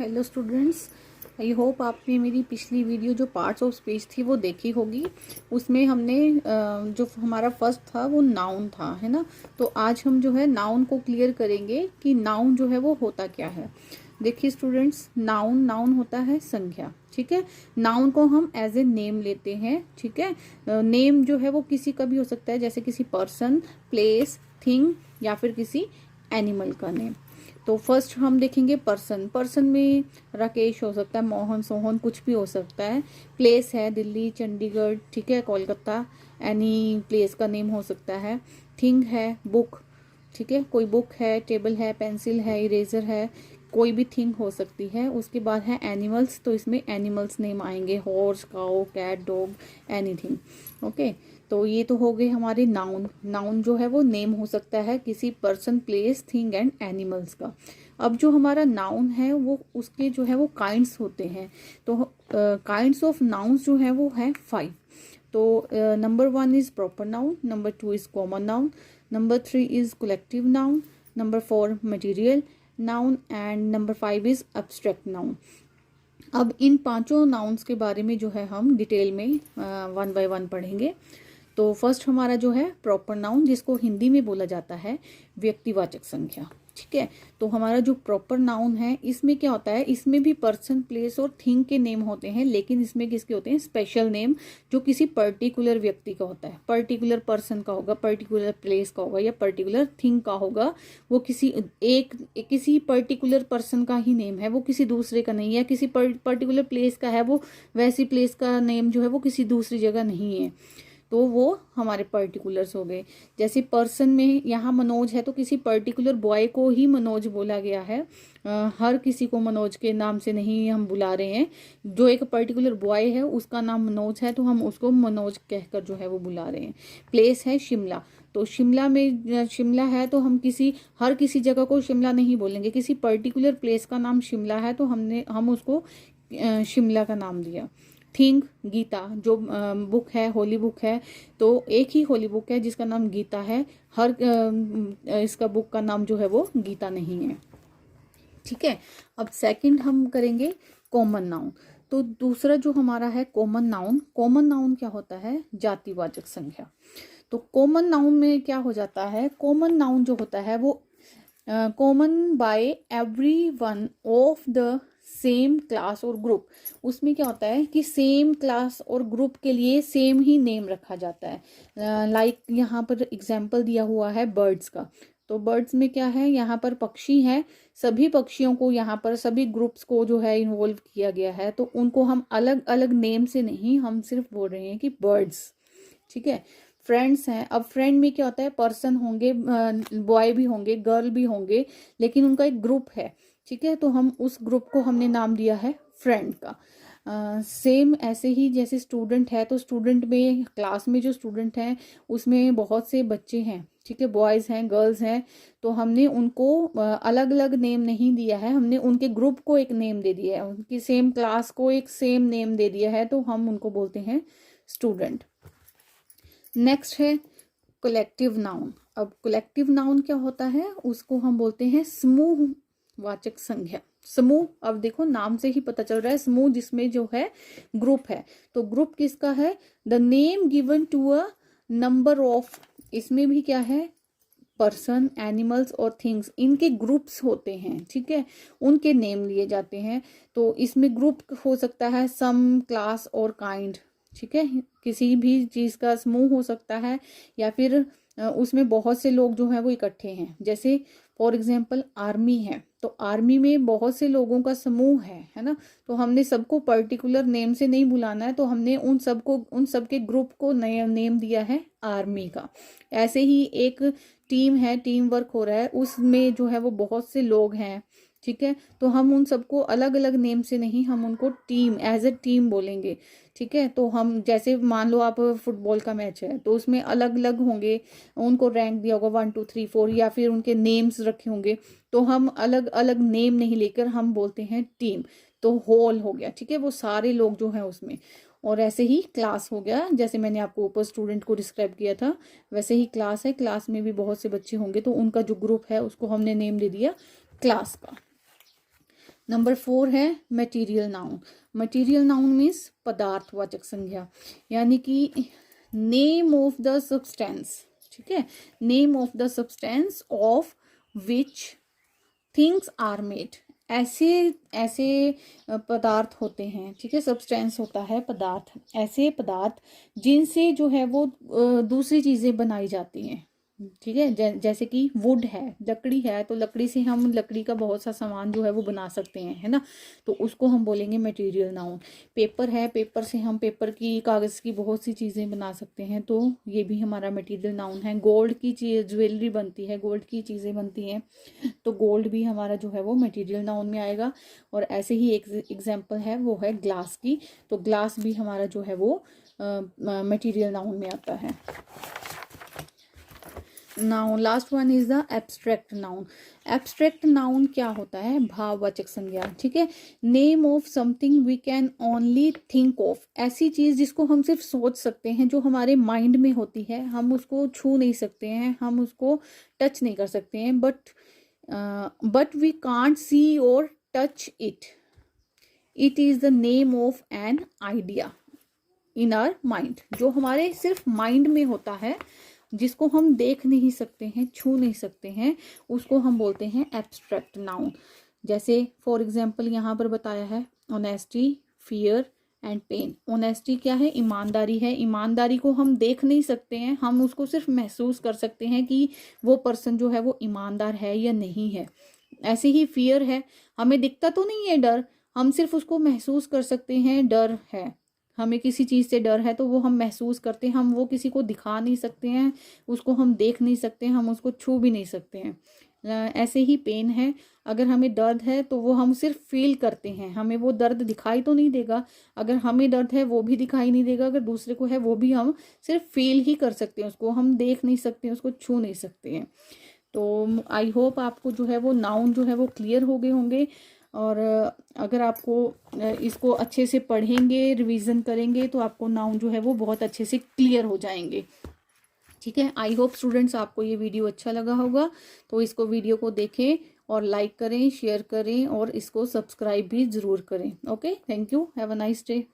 Hello students, I hope आपने मेरी पिछली वीडियो जो पार्ट्स ऑफ स्पीच थी वो देखी होगी। उसमें हमने जो हमारा फर्स्ट था वो नाउन था, है ना। तो आज हम जो है नाउन को क्लियर करेंगे कि नाउन जो है वो होता क्या है। देखिए स्टूडेंट्स, नाउन नाउन होता है संज्ञा, ठीक है। नाउन को हम एज ए नेम लेते हैं, ठीक है। नेम जो है वो किसी का भी हो सकता है, जैसे किसी पर्सन, प्लेस, थिंग या फिर किसी एनिमल का नेम। तो फर्स्ट हम देखेंगे पर्सन। पर्सन में राकेश हो सकता है, मोहन, सोहन, कुछ भी हो सकता है। प्लेस है दिल्ली, चंडीगढ़, ठीक है, कोलकाता, एनी प्लेस का नेम हो सकता है। थिंग है बुक, ठीक है, कोई बुक है, टेबल है, पेंसिल है, इरेजर है, कोई भी थिंग हो सकती है। उसके बाद है एनिमल्स, तो इसमें एनिमल्स नेम आएंगे, horse, cow, cat, dog, anything. Okay, तो ये तो हो गए हमारे नाउन। नाउन जो है वो नेम हो सकता है किसी person, place, thing and animals का। अब जो हमारा नाउन है वो उसके जो है वो काइंड्स होते हैं। तो काइंड्स ऑफ नाउन्स जो है वो है 5। तो number 1 is proper noun, number 2 is common noun, number 3 is collective noun, number 4 material noun and number 5 is abstract noun. अब इन पांचों नाउन्स के बारे में जो है हम डिटेल में 1 बाय 1 पढ़ेंगे। तो फर्स्ट हमारा जो है प्रॉपर नाउन, जिसको हिंदी में बोला जाता है व्यक्तिवाचक संख्या, ठीक है। तो हमारा जो प्रॉपर नाउन है इसमें क्या होता है, इसमें भी पर्सन, प्लेस और थिंग के नेम होते हैं, लेकिन इसमें किसके होते हैं, स्पेशल नेम, जो किसी पर्टिकुलर व्यक्ति का होता है। पर्टिकुलर पर्सन का होगा, पर्टिकुलर प्लेस का होगा या पर्टिकुलर थिंग का होगा। वो किसी पर्टिकुलर पर्सन का ही नेम है, वो किसी दूसरे का नहीं है। किसी पर्टिकुलर प्लेस का है, वो वैसी प्लेस का नेम जो है वो किसी दूसरी जगह नहीं है। तो वो हमारे पर्टिकुलर्स हो गए। जैसे पर्सन में यहाँ मनोज है, तो किसी पर्टिकुलर बॉय को ही मनोज बोला गया है। हर किसी को मनोज के नाम से नहीं हम बुला रहे हैं। जो एक पर्टिकुलर बॉय है उसका नाम मनोज है, तो हम उसको मनोज कहकर जो है वो बुला रहे हैं। प्लेस है शिमला, तो शिमला में शिमला है तो हम हर किसी जगह को शिमला नहीं बोलेंगे। किसी पर्टिकुलर प्लेस का नाम शिमला है तो हम उसको शिमला का नाम दिया। थिंग गीता, जो बुक है, होली बुक है, तो एक ही होली बुक है जिसका नाम गीता है। हर इसका बुक का नाम जो है वो गीता नहीं है, ठीक है। अब सेकंड हम करेंगे कॉमन नाउन। तो दूसरा जो हमारा है कॉमन नाउन। कॉमन नाउन क्या होता है, जातिवाचक संख्या। तो कॉमन नाउन में क्या हो जाता है, कॉमन नाउन जो होता है वो common by every one of the same class और ग्रुप। उसमें क्या होता है कि सेम क्लास और ग्रुप के लिए सेम ही नेम रखा जाता है। लाइक यहाँ पर एग्जाम्पल दिया हुआ है बर्ड्स का। तो बर्ड्स में क्या है, यहाँ पर पक्षी है, सभी पक्षियों को यहाँ पर सभी ग्रुप्स को जो है इन्वॉल्व किया गया है। तो उनको हम अलग अलग नेम से नहीं, हम सिर्फ बोल रहे हैं कि बर्ड्स, ठीक है। फ्रेंड्स हैं, अब फ्रेंड में क्या होता है, पर्सन होंगे, बॉय भी होंगे, गर्ल भी होंगे, लेकिन उनका एक ग्रुप है, ठीक है। तो हम उस ग्रुप को हमने नाम दिया है फ्रेंड का। सेम ऐसे ही जैसे स्टूडेंट है, तो स्टूडेंट में क्लास में जो स्टूडेंट हैं उसमें बहुत से बच्चे हैं, ठीक है, बॉयज़ हैं, गर्ल्स हैं। तो हमने उनको अलग अलग नेम नहीं दिया है, हमने उनके ग्रुप को एक नेम दे दिया है, उनकी सेम क्लास को एक सेम नेम दे दिया है, तो हम उनको बोलते हैं स्टूडेंट। नेक्स्ट है कलेक्टिव नाउन। अब कलेक्टिव नाउन क्या होता है, उसको हम बोलते हैं समूह वाचक संज्ञा। समूह, अब देखो नाम से ही पता चल रहा है, समूह जिसमें जो है ग्रुप है। तो ग्रुप किसका है, the name given to a number of, इसमें भी क्या है, पर्सन, एनिमल्स और थिंग्स, इनके ग्रुप्स होते हैं, ठीक है, उनके नेम लिए जाते हैं। तो इसमें ग्रुप हो सकता है सम, क्लास और काइंड, ठीक है, किसी भी चीज का समूह हो सकता है, या फिर उसमें बहुत से लोग जो है वो इकट्ठे हैं। जैसे फॉर एग्जाम्पल आर्मी है, तो आर्मी में बहुत से लोगों का समूह है ना। तो हमने सबको पर्टिकुलर नेम से नहीं बुलाना है, तो हमने उन सबके ग्रुप को नया नेम दिया है आर्मी का। ऐसे ही एक टीम है, टीम वर्क हो रहा है, उसमें जो है वो बहुत से लोग हैं, ठीक है। तो हम उन सबको अलग अलग नेम से नहीं, हम उनको टीम, एज ए टीम बोलेंगे, ठीक है। तो हम जैसे मान लो आप फुटबॉल का मैच है, तो उसमें अलग अलग होंगे, उनको रैंक दिया होगा 1 2 3 4, या फिर उनके नेम्स रखे होंगे, तो हम अलग अलग नेम नहीं लेकर हम बोलते हैं टीम। तो होल हो गया, ठीक है, वो सारे लोग जो हैं उसमें। और ऐसे ही क्लास हो गया, जैसे मैंने आपको ऊपर स्टूडेंट को डिस्क्राइब किया था, वैसे ही क्लास है, क्लास में भी बहुत से बच्चे होंगे, तो उनका जो ग्रुप है उसको हमने नेम दे दिया क्लास का। नंबर 4 है material noun. Material noun means पदार्थवाचक संज्ञा, यानी कि नेम ऑफ द सब्सटेंस, ठीक है, name of the substance of which things are made. ऐसे ऐसे पदार्थ होते हैं, ठीक है, सब्सटेंस होता है पदार्थ, ऐसे पदार्थ जिनसे जो है वो दूसरी चीजें बनाई जाती हैं, ठीक है। जैसे कि वुड है, लकड़ी है, तो लकड़ी से हम लकड़ी का बहुत सा सामान जो है वो बना सकते हैं, है ना, तो उसको हम बोलेंगे मटेरियल नाउन। पेपर है, पेपर से हम पेपर की, कागज़ की बहुत सी चीज़ें बना सकते हैं, तो ये भी हमारा मटेरियल नाउन है। गोल्ड की चीज, ज्वेलरी बनती है, गोल्ड की चीज़ें बनती हैं, तो गोल्ड भी हमारा जो है वो मटेरियल नाउन में आएगा। और ऐसे ही एक एग्जाम्पल है वो है ग्लास की, तो ग्लास भी हमारा जो है वो मटेरियल नाउन में आता है। Noun last one is the abstract noun. Abstract noun क्या होता है? भाववाचक संज्ञा, ठीक है। Name of something we can only think of, ऐसी चीज जिसको हम सिर्फ सोच सकते हैं, जो हमारे माइंड में होती है, हम उसको छू नहीं सकते हैं, हम उसको टच नहीं कर सकते हैं, बट वी कांट सी और touch it. It is the name of an idea in our mind, जो हमारे सिर्फ माइंड में होता है, जिसको हम देख नहीं सकते हैं, छू नहीं सकते हैं, उसको हम बोलते हैं एब्स्ट्रैक्ट नाउन। जैसे फॉर एग्जाम्पल यहाँ पर बताया है honesty, fear and pain. Honesty क्या है? ईमानदारी है। ईमानदारी को हम देख नहीं सकते हैं, हम उसको सिर्फ महसूस कर सकते हैं कि वो पर्सन जो है वो ईमानदार है या नहीं है। ऐसे ही फियर है, हमें दिखता तो नहीं है डर, हम सिर्फ उसको महसूस कर सकते हैं, डर है, हमें किसी चीज़ से डर है तो वो हम महसूस करते हैं, हम वो किसी को दिखा नहीं सकते हैं, उसको हम देख नहीं सकते, हम उसको छू भी नहीं सकते हैं। ऐसे ही पेन है, अगर हमें दर्द है तो वो हम सिर्फ फील करते हैं, हमें वो दर्द दिखाई तो नहीं देगा, अगर हमें दर्द है वो भी दिखाई नहीं देगा, अगर दूसरे को है वो भी हम सिर्फ फील ही कर सकते हैं, उसको हम देख नहीं सकते, उसको छू नहीं सकते हैं। तो आई होप आपको जो है वो नाउन जो है वो क्लियर हो गए होंगे, और अगर आपको इसको अच्छे से पढ़ेंगे, रिवीजन करेंगे, तो आपको नाउन जो है वो बहुत अच्छे से क्लियर हो जाएंगे, ठीक है। आई होप स्टूडेंट्स आपको ये वीडियो अच्छा लगा होगा, तो इसको वीडियो को देखें और लाइक करें, शेयर करें, और इसको सब्सक्राइब भी ज़रूर करें। Okay, thank you, have a nice day.